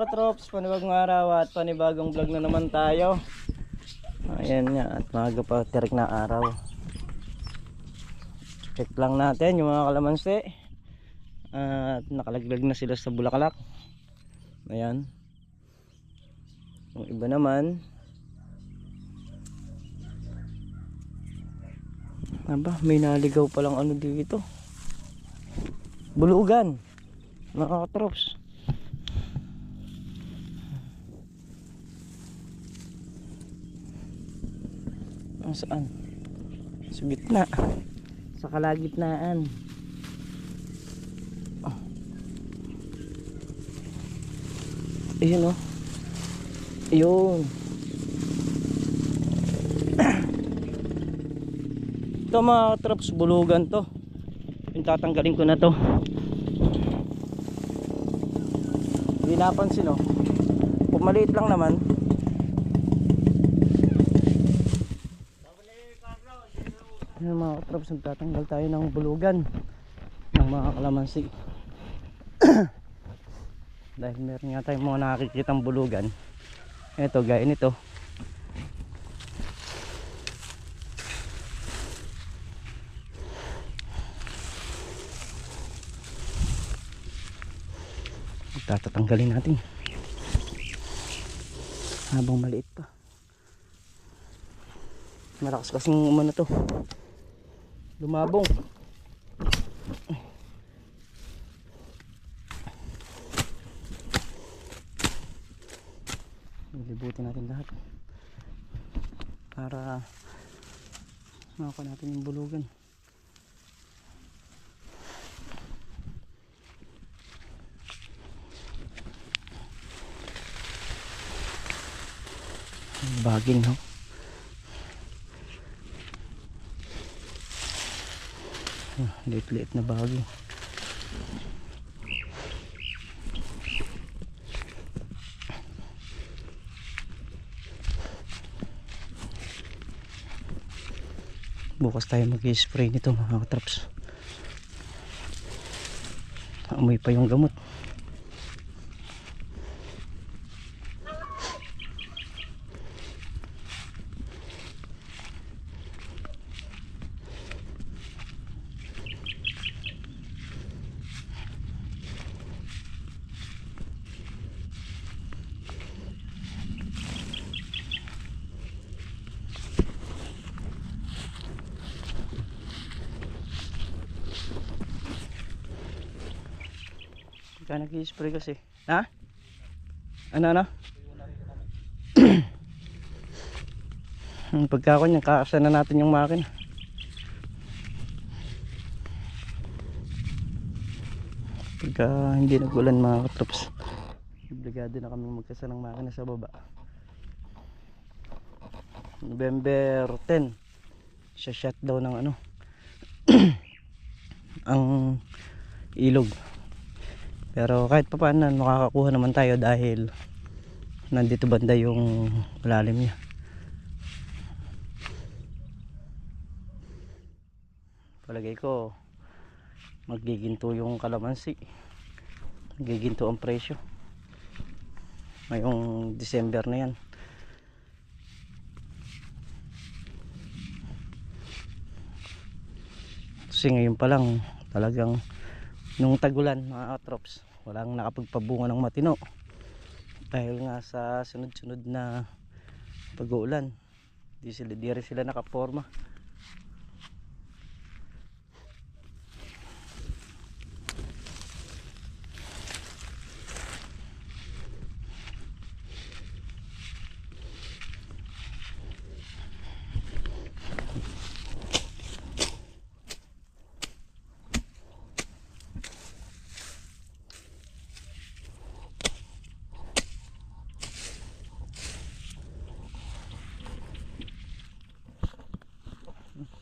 katrops, panibagong araw at panibagong vlog na naman tayo. Ayan nga, at maaga pa, tirik na araw. Check lang natin yung mga kalamansi. At nakalaglag na sila sa bulaklak. Ayan. Yung iba naman, aba, may naligaw palang ano dito. Bulugan, mga katrops. Saan? Sa gitna, sa kalagitnaan. Oh. Ayun oh. Ayun. Ito mga traps, bulugan to. Yung tatanggalin ko na to. Hindi napansin oh. Kung maliit lang naman. Yung mga katrops, nagtatanggal tayo ng bulugan ng mga kalamansi. Dahil meron nga tayong mga nakikitang bulugan. Ito, gaya nito. Tatanggalin natin habang maliit pa. Malakas kasing umano to, lumabong. Libutin natin lahat para makuha natin yung bulugan. Baging no. Liit-liit na baging. Bukas tayo mag-spray nito mga katraps. Amoy pa yung gamot. Kaya nag-i-spray kasi. Ha? Ano? Pagka ko niyan, kakasa na natin yung makina. Pagka hindi nag-ulan mga katrops, obligado na kami magkasa ng makina sa baba. November 10 siya shutdown ng ano ang ilog. Pero kahit pa paano makakakuha naman tayo dahil nandito banda yung malalim niya. Palagay ko magiginto yung kalamansi, magiginto ang presyo ngayong December na yan. Kasi ngayon pa lang talagang nung tagulan mga katrops, walang nakapagpabunga ng matino dahil nga sa sunod-sunod na pag-uulan. Di rin sila nakaporma.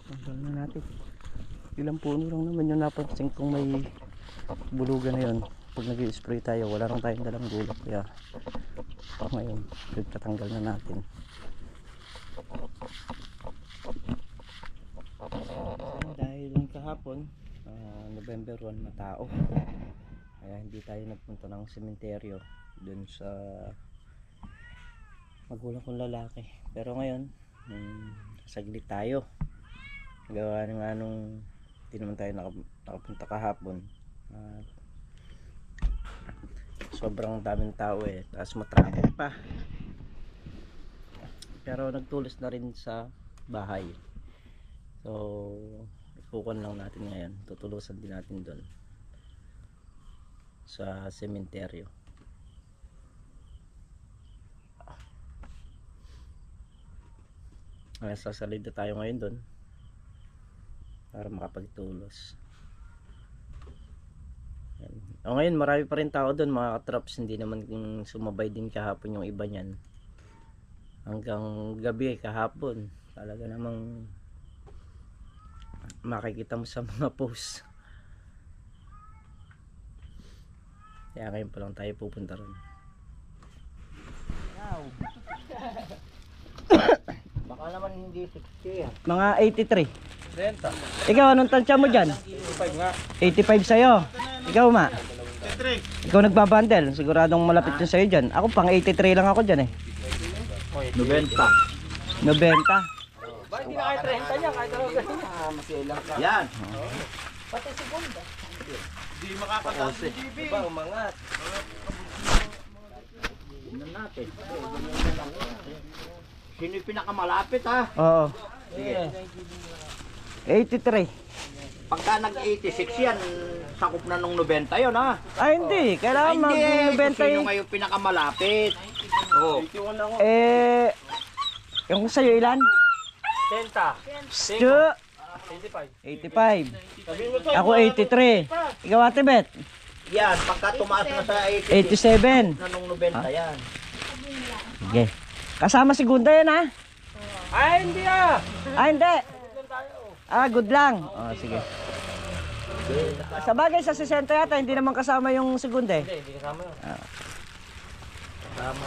Tanggal na natin. Ilang puno lang naman yung napansin kung may bulugan na yun. Pag nag-i-spray tayo, wala lang tayong dalang gulak. Kaya ngayon, tatanggal na natin. Dahil lang kahapon, November 1, matao. kaya hindi tayo nagpunta ng sementeryo dun sa magulang kong lalaki. Pero ngayon saglit tayo, gawa nga nung hindi naman tayo nakapunta kahapon. Sobrang daming tao tapos matraffic pa, pero nagtulos na rin sa bahay. So ikukuhan lang natin ngayon, tutulusan din natin doon sa sementeryo. Sasalida tayo ngayon doon para makapagtulos. O ngayon marami pa rin tao doon mga katrops, hindi naman sumabay din kahapon yung iba niyan. Hanggang gabi kahapon talaga namang makikita mo sa mga post. Kaya ngayon pa lang tayo pupunta ron. Baka naman hindi 60. Mga 83. Renta. Ikaw anong tansya mo dyan? 85 nga. 85 sa'yo. Ikaw ma? Ikaw nagbabandel, siguradong malapit yun sa'yo dyan. Ako pang 83 lang ako dyan 90. 90. Ba hindi na kahit 30 niya, kahit ano ganyan. Masilang ka. Yan. Pati segunda. Hindi makakataas ng GB. Diba umangat. Tingnan natin. Sino yung pinakamalapit ha? Oo. Sige. 83. Pagka nag-86 yan, sakop na nung 90 yun ha? Ay hindi, kailangan Hindi, kung mag-90 sino ngayon pinakamalapit. Oo. Yung sa'yo ilan? 30. Stu? 85. Ako 83. Ikaw ate Bet? Yan, pagka tumaas na sa 86 87. na nung 90 yan. Sige. Kasama si Gunda yan ha? Ay, hindi ah! Ah hindi. Good lang. Oh, sige. Sa bagay sa 60 yata hindi naman kasama yung segunda Hindi kasama yun. Tama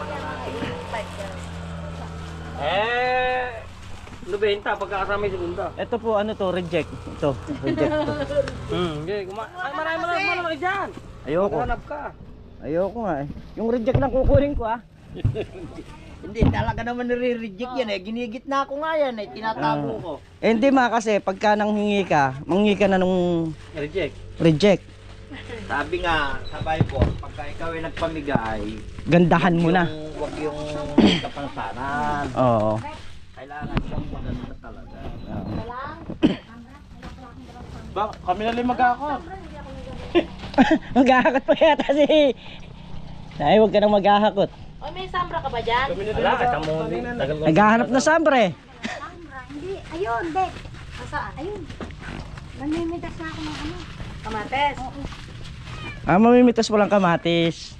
na natin. 90 pagkakasama yung segunda. Ito po ano to, reject. Ito, reject to. Hindi, marami naman dyan. Ayoko. Hanap ka. Ayoko nga Yung reject lang kukunin ko Hindi, talaga naman nire-reject yan Ginigit na ako nga yan tinatago ko. Hindi kasi pagka nanghingi ka, manghingi ka na nung reject. Sabi nga sa Bible, pagka ikaw ay nagpamigay, Gandahan mo na. Huwag yung kapansanan. Oo. Kailangan siyang maganda talaga. Ba, kami na rin mag-akot. Maghahakot pa yata si... Ay, huwag ka nang maghahakot. O, may sambra ka ba dyan? Wala, kita mo. Naghahanap na sambre. Sambra, hindi. Ayun, Dek. Nasaan? Ayun. Namimitas na ako ng ano. Kamates? Oo. Mamimitas mo lang kamatis.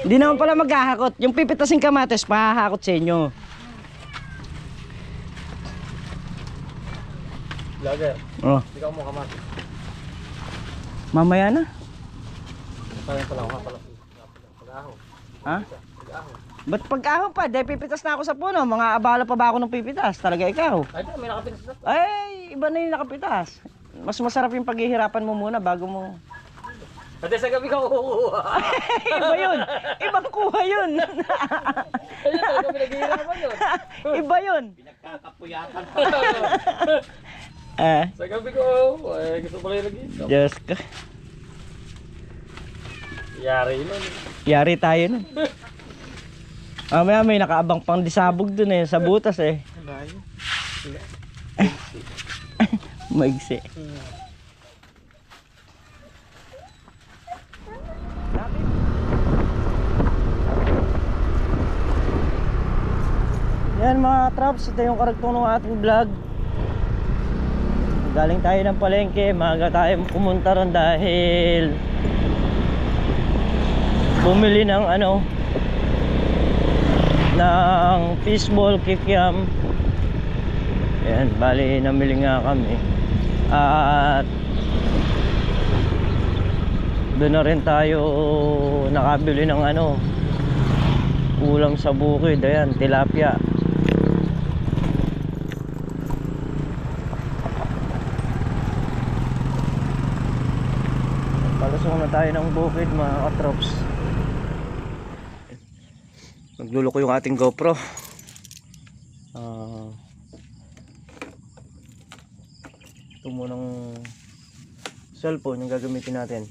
Hindi naman pala maghahakot. Yung pipitasin kamatis, pahahakot sa inyo. Vlogger, Oh, ikaw mo kamati. mamaya na. Parang pala ako pala. Pag-aho. Ha? Ba't pag-ahon pa? Dahil pipitas na ako sa puno. Mga abala pa ba ako ng pipitas? Talaga ikaw. Ay, may nakapitas na. Ay, iba na yung nakapitas. Mas masarap yung paghihirapan mo muna bago mo... Pati sa gabi ka kukuha. Iba yun. Ibang kuha yun. Ayun, talaga pinaghihirapan yun. Iba yun. Pinagkakapuyatan pa. Sa gabi ko, ay gusto pala yung nag-iisap. Diyos ka. Yari nun. Yari tayo nun. Mamaya may nakaabang pang disabog dun sa butas Maigsi. Yan mga traps, ito yung karagtong ng ating vlog. Galing tayo ng palengke, maaga tayo pumunta ron dahil bumili ng ng fishball kikiam. Ayan, bali namili nga kami. At doon na rin tayo nakabili ng ulam sa bukid. Ayan, tilapia. Palusong muna tayo ng bukid mga katrops. Nagluluko yung ating GoPro. Ito munang cellphone yung gagamitin natin.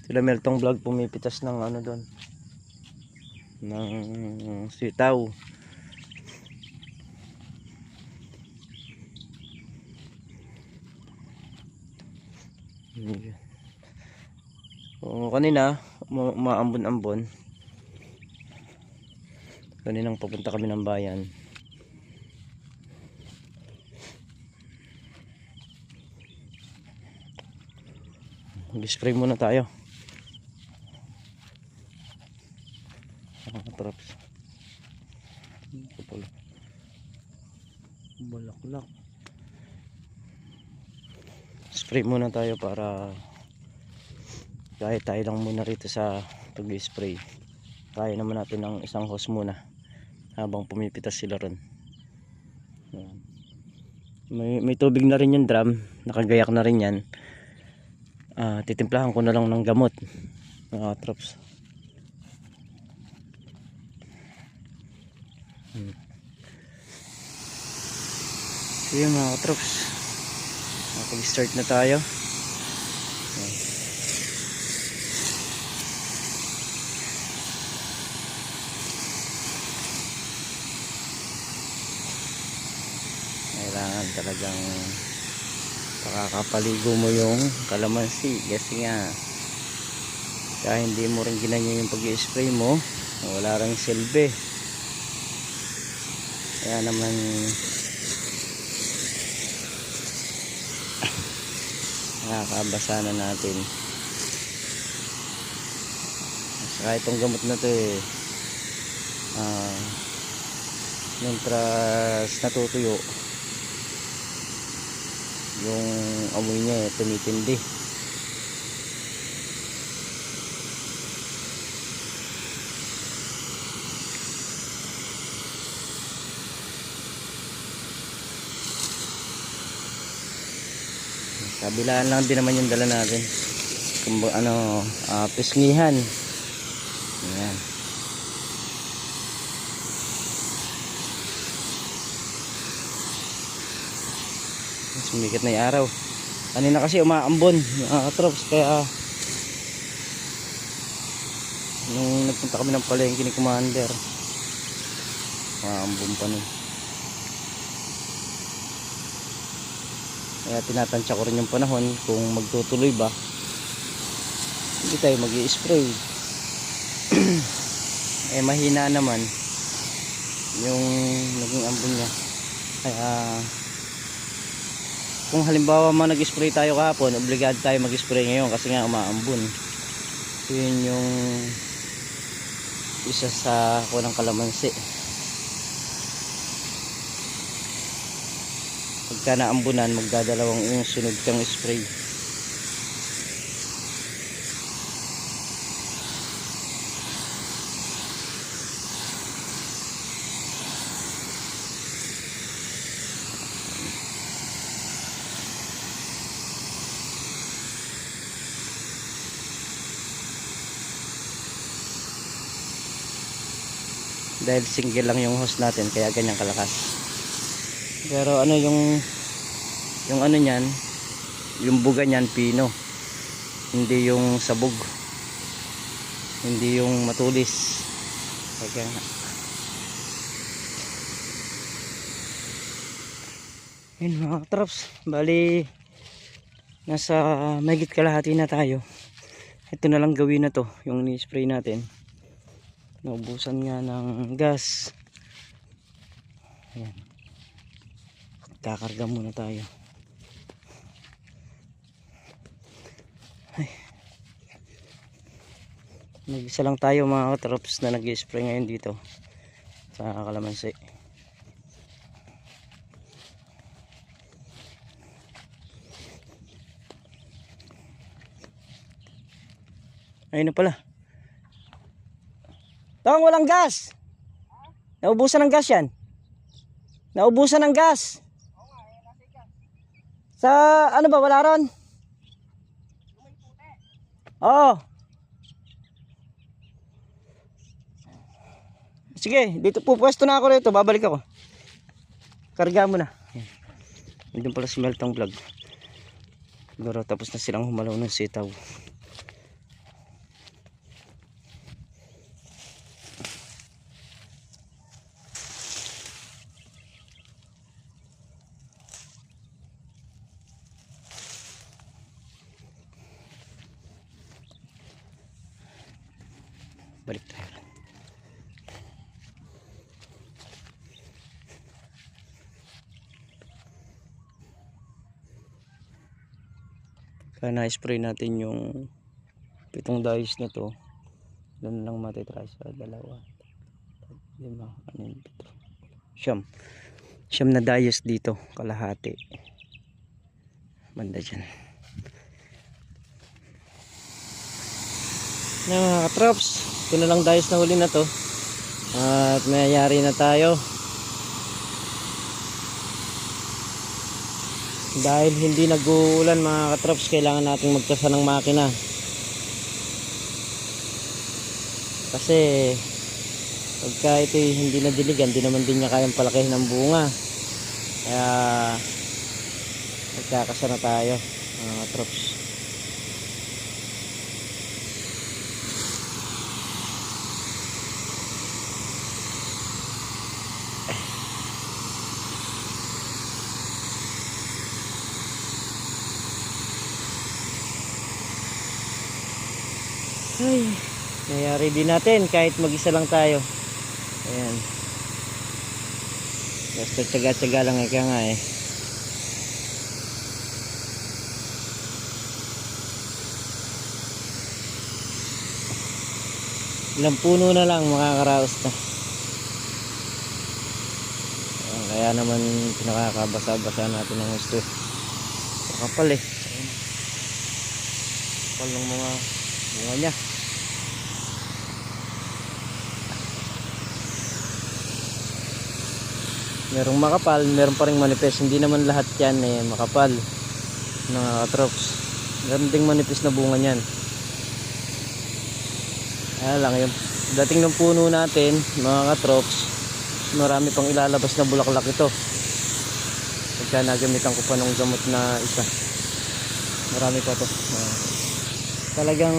Sila Meltong Vlog pumipitas ng ano doon, ng sitaw. Kanina umaambon-ambon. Kaninang papunta kami ng bayan. Mag-spray muna tayo. Traps. Ito pala. Balaklak. Spray muna tayo para kahit tayo lang muna rito sa pag-spray. Kaya naman natin ng isang hose muna habang pumipitas sila ron. May tubig na rin yung drum, nakagayak na rin yan. Titimplahan ko na lang ng gamot mga traps. So yun mga traps, nakapag-start na tayo. Kailangan talagang pakakapaligo mo yung kalamansi kasi nga kaya hindi mo rin ginanyan yung pag-i-spray mo, wala rin silbi. Kaya naman nakakabasa na natin. Saka itong gamot na to mentras natutuyo yung amoy niya tumitindi. Kabilaan lang din naman yung dala natin. Kung pisngihan. Ayan. Sumikat na yung araw. Kanina kasi umaambon mga katrops, kaya nung nagpunta kami ng palengke ni Commander, umaambon pa nun. Kaya tinatansya ko rin yung panahon kung magtutuloy ba, hindi tayo mag-i-spray. Mahina naman yung naging ambon niya. Kaya kung halimbawa nag-spray tayo kahapon, obligado tayo mag-spray ngayon kasi nga umaambon. Yun yung isa sa kulang kalamansi. Pagka naambunan, magdadalawang yung sunod kang spray. Dahil single lang yung hose natin, kaya ganyan kalakas. Pero ano yung ano niyan, yung buga niyan pino, hindi yung sabog, hindi yung matulis. Kaya yun mga traps, bali nasa mahigit kalahati na tayo. Ito na lang gawin na to, yung ni-spray natin. Naubusan nga ng gas. Ayan. Kakarga muna tayo. Ay. Nag-isa lang tayo mga katrops na nag-i-spray ngayon dito sa kalamansi. Ayun na pala. Tawang walang gas. Naubusan ng gas yan. Naubusan ng gas. Sa ano ba, wala ron? Oo. Sige, dito po pwesto na ako rito. Babalik ako. Karga mo na. Nandun pala si Meltong Vlog. Siguro tapos na silang humalaw ng sitaw. Balik tayo. Kaya na-spray natin yung 7 dayos na to. Doon lang matitry sa 2, 5, 6, 7. Siyam na dayos dito, kalahati. Banda dyan. Na mga katrops, ito na lang dayos na huli na to. At mayayari na tayo. Dahil hindi nag-uulan mga katrops, kailangan nating magkasa ng makina. Kasi pagka ito hindi nadiligan, hindi naman din niya kayang palakihin ng bunga. Kaya magkakasa na tayo mga katrops. Ay, nangyari din natin kahit mag-isa lang tayo. Ayan. Basta tsaga-tsaga lang ika nga eh. Ilang puno na lang makakaraos na. Ayan, kaya naman pinakakabasa-basa natin ng gusto. Kapal eh. Kapal ng mga bunga niya. Merong makapal, meron pa ring manipis. Hindi naman lahat yan eh makapal mga katrops. Meron ding manipis na bunga niyan. Ayan lang yung dating ng puno natin mga katrops, marami pang ilalabas na bulaklak ito. Pagka nagamitan ko pa ng gamot na isa, marami pa to. Talagang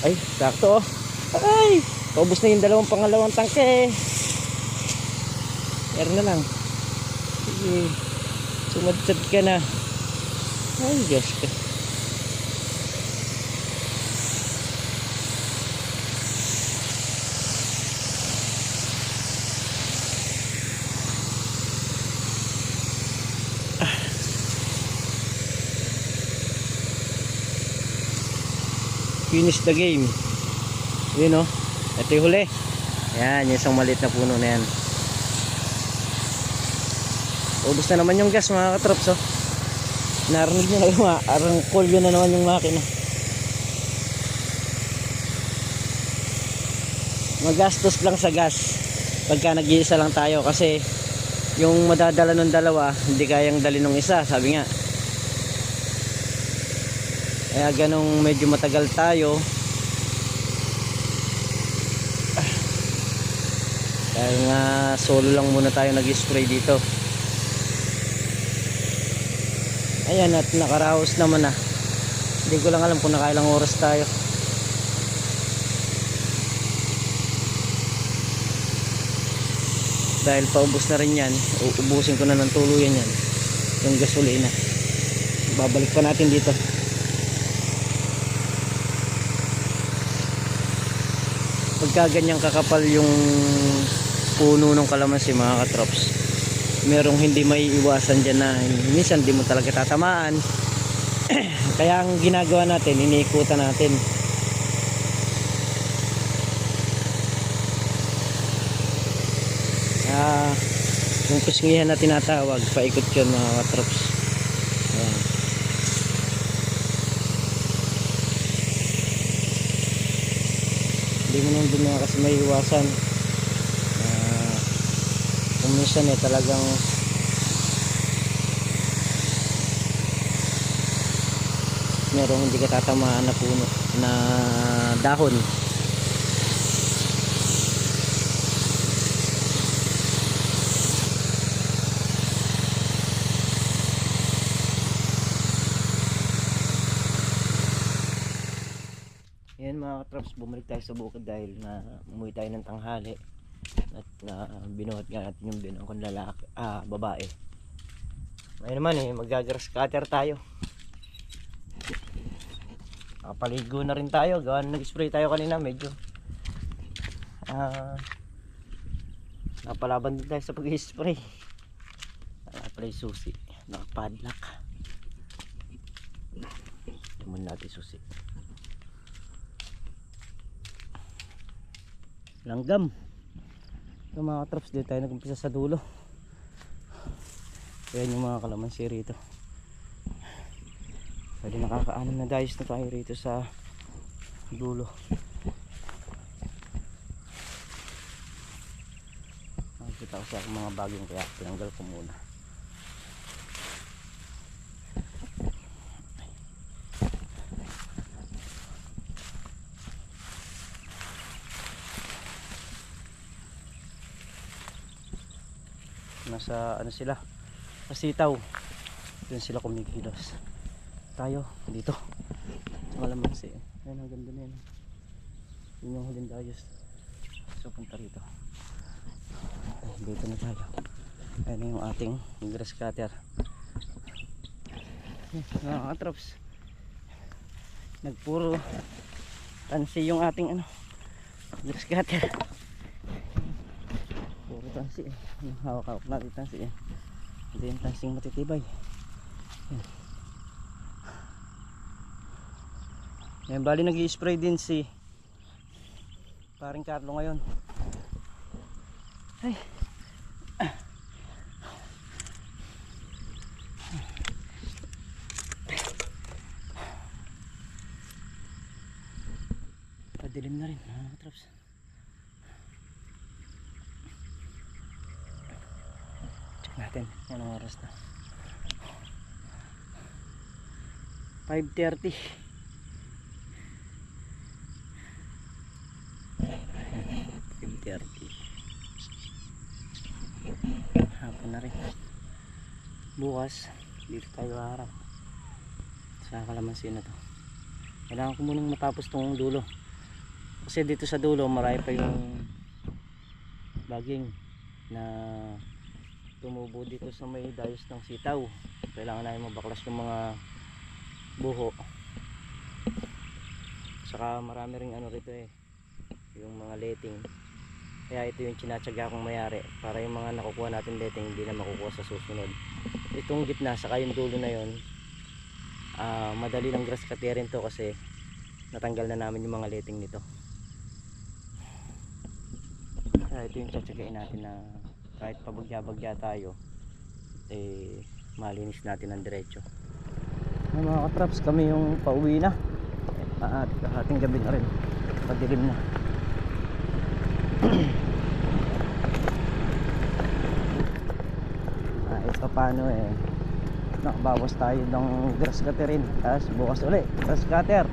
ay sakto oh. Ay paubos na yung pangalawang tangke. Meron na lang. Sige, sumadsad ka na. Ay Diyos ka. Finish the game. Yun o. Ito yung huli. Yan, yung isang maliit na puno na yan. Ubus na naman yung gas mga katrops oh. Narinig nyo na arang kolyo na naman yung makina. Magastos lang sa gas pagka nag-iisa lang tayo, kasi yung madadala ng dalawa hindi kayang dali ng isa, sabi nga. Kaya ganong medyo matagal tayo. Dahil nga solo lang muna tayo nag-spray dito. Ayan, at nakaraos naman na. Hindi ko lang alam kung nakailang oras tayo. Dahil paubos na rin yan, uubusin ko na ng tuluyan yan, yung gasolina. Babalik pa natin dito. Pagka ganyang kakapal yung puno ng kalamansi mga katrops, merong hindi may iwasan dyan na minsan di mo talaga tatamaan. Kaya ang ginagawa natin, iniikutan natin. Yung pisngihan na tinatawag, paikot yun mga katrops. Ayan. Hindi mo nang din kasi may iwasan. Kung minsan talagang merong hindi katatamaan na puno na dahon. Yan mga katraps, bumalik tayo sa bukid dahil na umuwi tayo ng tanghali at na binuhat nga natin yung binuhat kong lalaki, babae. Ngayon naman mag-grass cutter tayo. Nakapaligo na rin tayo, gawa na nag-spray tayo kanina, medyo napalaban din tayo sa pag-spray. Napalay susi, nakapadlock. Tumun natin susi. Langgam. Yung mga traps dito tayo nag-umpisa sa dulo. Ayan yung mga kalamansi rito. Pwede nakakaanim na dayos na tayo rito sa dulo. Nakikita ko sa mga bagong kaya tinanggal ko muna. Nasa ano sila, sa sitaw, doon sila kumikilos. Tayo dito sa kalamansi. Ayun, ang ganda na yun. Yun yung huling dayos. So punta rito. Ay, dito na tayo. Ayun yung ating grass cutter. Mga katraps, nagpuro tansi yung ating ano, grass cutter. Puro tansi eh. Yung hawak-hawak natin tansi eh. Hindi yung tansing matitibay. Yan, bali nag-i-spray din si paring Carlo ngayon. Ay. Padilim na rin mga traps. Check natin anong oras na. 5:30. 5:30. Hapon na rin. Bukas dito tayo harap sa kalamansi na to. Kailangan ko munang matapos tong dulo, kasi dito sa dulo marami pa yung baging na tumubo dito sa may dayos ng sitaw. Kailangan namin mabaklas yung mga buho, saka marami ring ano rito eh, yung mga letting. Kaya ito yung tinatsaga kong mayari para yung mga nakukuha natin letting hindi na makukuha sa susunod. Itong gitna saka yung dulo na yun, madali ng grass cutterin to kasi natanggal na namin yung mga letting nito. Kaya ito yung tsatsagain natin na kahit pabagya-bagya tayo eh malinis natin ang diretso. Mga katraps, kami yung pauwi na at ating gabi na rin, padilim na. Ito paano eh, nakabawas tayo ng grass cutterin, tapos bukas ulit grass cutter,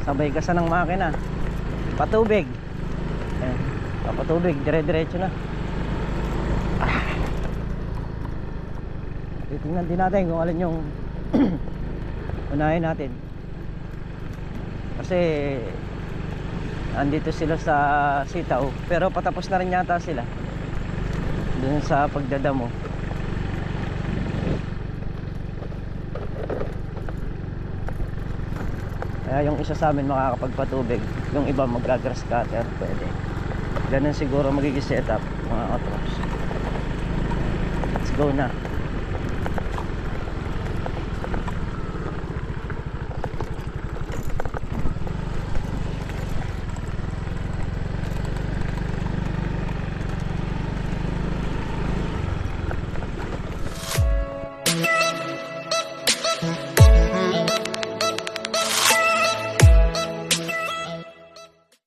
sabay kasa ng makina, patubig, papatubig, dire-diretso na. Titingnan din natin kung alin yung unahin natin, kasi andito sila sa sitaw pero patapos na rin yata sila dun sa pagdadamo. Kaya yung isa sa amin makakapagpatubig, yung iba mag-grass cutter, pwede. Ganun siguro magiging setup mga katraps. Let's go na.